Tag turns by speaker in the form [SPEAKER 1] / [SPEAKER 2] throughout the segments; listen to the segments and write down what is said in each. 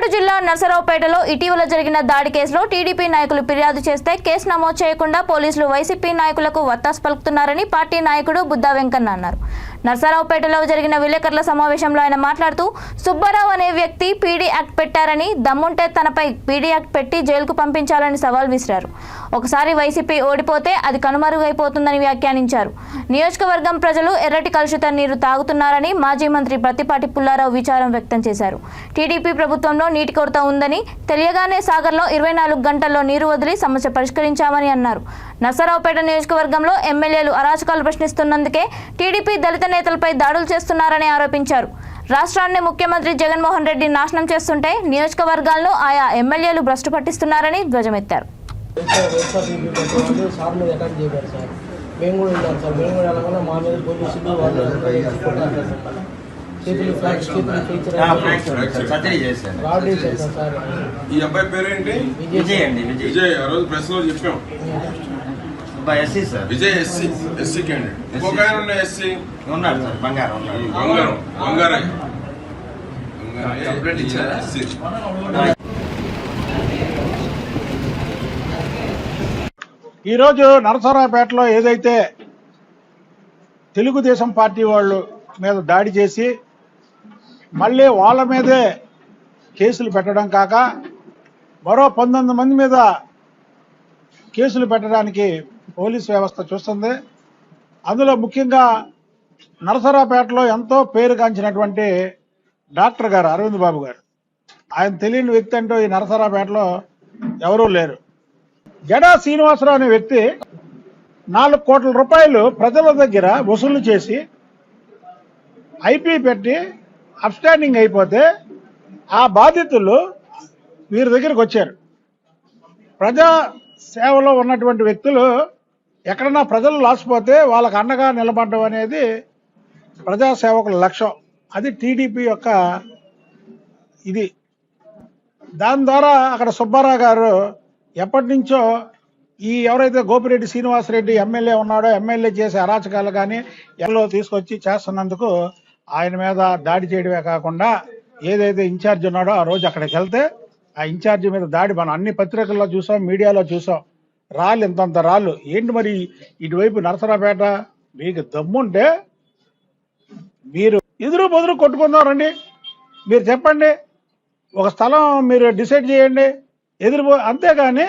[SPEAKER 1] పల్నాడు జిల్లా నర్సరావుపేటలో ఇటీవల జరిగిన దాడి కేసులో టీడీపీ నాయకులు ఫిర్యాదు చేస్తే కేసు నమోదు చేయకుండా పోలీసులు వైసీపీ నాయకులకు వత్తాసు పలుకుతున్నారని పార్టీ నాయకుడు బుద్దా వెంకన్న అన్నారు. నర్సరావుపేటలో జరిగిన విలేకరుల సమావేశంలో ఆయన మాట్లాడుతూ సుబ్బారావు అనే వ్యక్తి పీడీ యాక్ట్ పెట్టారని, దమ్ముంటే తనపై పీడీ యాక్ట్ పెట్టి జైలుకు పంపించాలని సవాల్ విసిరారు. ఒకసారి వైసీపీ ఓడిపోతే అది కనుమరుగైపోతుందని వ్యాఖ్యానించారు. నియోజకవర్గం ప్రజలు ఎర్రటి కలుషిత నీరు తాగుతున్నారని మాజీ మంత్రి ప్రత్తిపాటి పుల్లారావు విచారం వ్యక్తం చేశారు. టీడీపీ ప్రభుత్వంలో నీటి కొరత ఉందని తెలియగానే సాగర్లో 24 గంటల్లో నీరు వదిలి సమస్య పరిష్కరించామని అన్నారు. నర్సరావుపేట నియోజకవర్గంలో ఎమ్మెల్యేలు అరాచకాలు ప్రశ్నిస్తున్నందుకే టీడీపీ దళిత నేతలపై దాడులు చేస్తున్నారని ఆరోపించారు. రాష్ట్రాన్ని ముఖ్యమంత్రి జగన్మోహన్ రెడ్డి నాశనం చేస్తుంటే నియోజకవర్గాలను ఆయా ఎమ్మెల్యేలు భ్రష్టు పట్టిస్తున్నారని ధ్వజమెత్తారు.
[SPEAKER 2] ఈ అబ్బాయి పేరేంటి?
[SPEAKER 3] విజయ్ అండి.
[SPEAKER 2] విజయ్ ఆ రోజు ప్రెస్ లో చెప్పాం.
[SPEAKER 3] SC sir.
[SPEAKER 2] Vijay SC candidate. ఇంకొక ఆయన ఉన్న ఎస్సీ
[SPEAKER 3] ఉన్నాడు సార్. బంగారం
[SPEAKER 2] కంప్లైంట్ ఇచ్చారా? ఎస్సీ.
[SPEAKER 4] ఈరోజు నరసరావుపేటలో ఏదైతే తెలుగుదేశం పార్టీ వాళ్ళు మీద దాడి చేసి మళ్ళీ వాళ్ళ మీదే కేసులు పెట్టడం కాక మరో 19 మంది మీద కేసులు పెట్టడానికి పోలీస్ వ్యవస్థ చూస్తుంది. అందులో ముఖ్యంగా నరసరావుపేటలో ఎంతో పేరుగాంచినటువంటి డాక్టర్ గారు అరవింద్ బాబు గారు, ఆయన తెలియని వ్యక్తి అంటూ ఈ నరసరావుపేటలో ఎవరూ లేరు. జడా శ్రీనివాసరావు అనే వ్యక్తి 4 కోట్ల రూపాయలు ప్రజల దగ్గర వసూలు చేసి ఐపీ పెట్టి అప్స్టాండింగ్ అయిపోతే ఆ బాధితులు వీరి దగ్గరికి వచ్చారు. ప్రజా సేవలో ఉన్నటువంటి వ్యక్తులు ఎక్కడన్నా ప్రజలు లాసిపోతే వాళ్ళకు అండగా నిలబడడం అనేది ప్రజాసేవకుల లక్ష్యం. అది టీడీపీ యొక్క ఇది. దాని ద్వారా అక్కడ సుబ్బారావు గారు ఎప్పటి నుంచో ఈ ఎవరైతే గోపిరెడ్డి శ్రీనివాసరెడ్డి ఎమ్మెల్యే ఉన్నాడో ఎమ్మెల్యే చేసే అరాచకాలు కానీ ఎల్లో తీసుకొచ్చి చేస్తున్నందుకు ఆయన మీద దాడి చేయడమే కాకుండా ఏదైతే ఇన్ఛార్జ్ ఉన్నాడో ఆ రోజు అక్కడికి వెళ్తే ఆ ఇన్ఛార్జి మీద దాడి మనం అన్ని పత్రికల్లో చూసాం, మీడియాలో చూసాం. రాళ్ళు ఇంతంత రాళ్ళు ఏంటి మరి ఇటువైపు నరసరావుపేట మీకు దమ్ముంటే మీరు ఎదురు బదురు కొట్టుకుందారండి. మీరు చెప్పండి, ఒక స్థలం మీరు డిసైడ్ చేయండి, అంతేగాని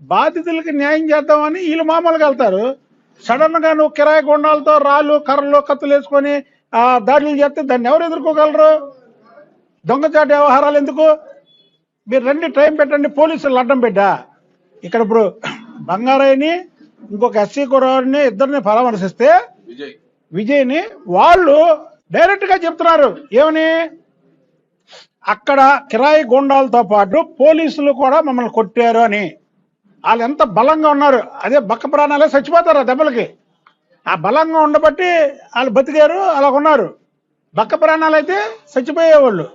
[SPEAKER 4] బాధితులకి న్యాయం చేద్దామని వీళ్ళు మామూలుగా వెళ్తారు. సడన్ గా నువ్వు కిరాయి గుండాలతో రాళ్ళు కర్రలు కత్తులు వేసుకొని దాడులు చేస్తే దాన్ని ఎవరు ఎదుర్కోగలరు? దొంగచాటు వ్యవహారాలు ఎందుకు? మీరు రండి, టైం పెట్టండి, పోలీసులు అడ్డం పెట్టా. ఇక్కడ ఇప్పుడు బంగారాయిని ఇంకొక ఎస్సీ కుర్రాడిని ఇద్దరిని పరామర్శిస్తే విజయ్ని వాళ్ళు డైరెక్ట్ గా చెప్తున్నారు ఏమని, అక్కడ కిరాయి గుండాలతో పాటు పోలీసులు కూడా మమ్మల్ని కొట్టారు అని. వాళ్ళు ఎంత బలంగా ఉన్నారు, అదే బక్క ప్రాణాలే చచ్చిపోతారు ఆ దెబ్బలకి. ఆ బలంగా ఉండబట్టి వాళ్ళు బతికారు, అలా ఉన్నారు. బక్క ప్రాణాలు అయితే చచ్చిపోయేవాళ్ళు.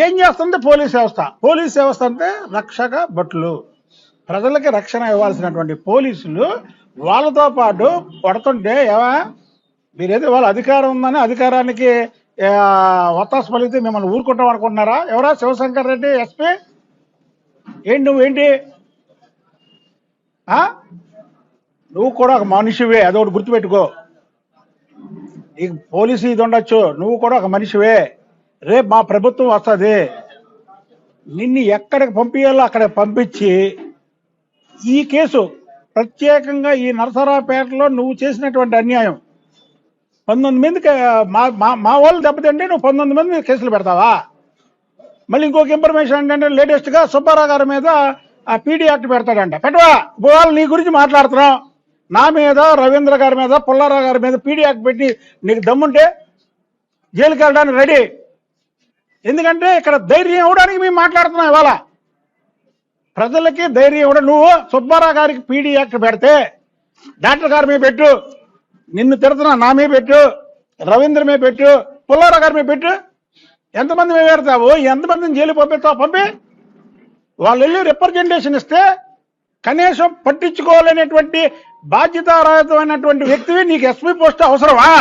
[SPEAKER 4] ఏం చేస్తుంది పోలీస్ వ్యవస్థ? పోలీస్ వ్యవస్థ అంటే రక్షక భటులు, ప్రజలకి రక్షణ ఇవ్వాల్సినటువంటి పోలీసులు వాళ్ళతో పాటు పడుతుంటే మీరేదో వాళ్ళ అధికారం ఉందని అధికారానికి వత్తాసు పలిగితే మిమ్మల్ని ఊరుకుంటాం అనుకుంటున్నారా? ఎవరా శివశంకర్ రెడ్డి ఎస్పీ? ఏంటి నువ్వేంటి? నువ్వు కూడా ఒక మనిషివే, అదొకటి గుర్తుపెట్టుకో. నీకు పోలీసు ఇది ఉండొచ్చు, నువ్వు కూడా ఒక మనిషివే. రేపు మా ప్రభుత్వం వస్తుంది, నిన్ను ఎక్కడికి పంపించాలో అక్కడ పంపించి ఈ కేసు ప్రత్యేకంగా ఈ నరసరావుపేటలో నువ్వు చేసినటువంటి అన్యాయం 19 మందికి మా వాళ్ళు దెబ్బతింటే నువ్వు 19 మంది కేసులు పెడతావా? మళ్ళీ ఇంకొక ఇన్ఫర్మేషన్ ఏంటంటే లేటెస్ట్ గా సుబ్బారావు గారి మీద ఆ పీడీ యాక్ట్ పెడతాడంట. పెట్టవా? వాళ్ళు నీ గురించి మాట్లాడుతున్నాం, నా మీద రవీంద్ర గారి మీద పుల్లారావు గారి మీద పీడీ యాక్ట్ పెట్టి నీకు దమ్ముంటే జైలుకి వెళ్ళడానికి రెడీ. ఎందుకంటే ఇక్కడ ధైర్యం ఇవ్వడానికి మేము మాట్లాడుతున్నాం. ఇవాళ ప్రజలకి ధైర్యం ఇవ్వడం. నువ్వు సుబ్బారావు గారికి పీడీ యాక్ట్ పెడితే డాక్టర్ గారి మీద పెట్టు, నిన్ను తిడుతున్నా నా మీద పెట్టు, రవీంద్ర మీద పెట్టు, పుల్లారావు గారి మీద పెట్టు. ఎంతమంది మీద పెడతావు? ఎంతమందిని జైలు పంపిస్తావు? పంపి వాళ్ళు వెళ్ళి రిప్రజెంటేషన్ ఇస్తే కనీసం పట్టించుకోవాలనేటువంటి బాధ్యతారహితమైనటువంటి వ్యక్తివి నీకు ఎస్పీ పోస్ట్ అవసరమా?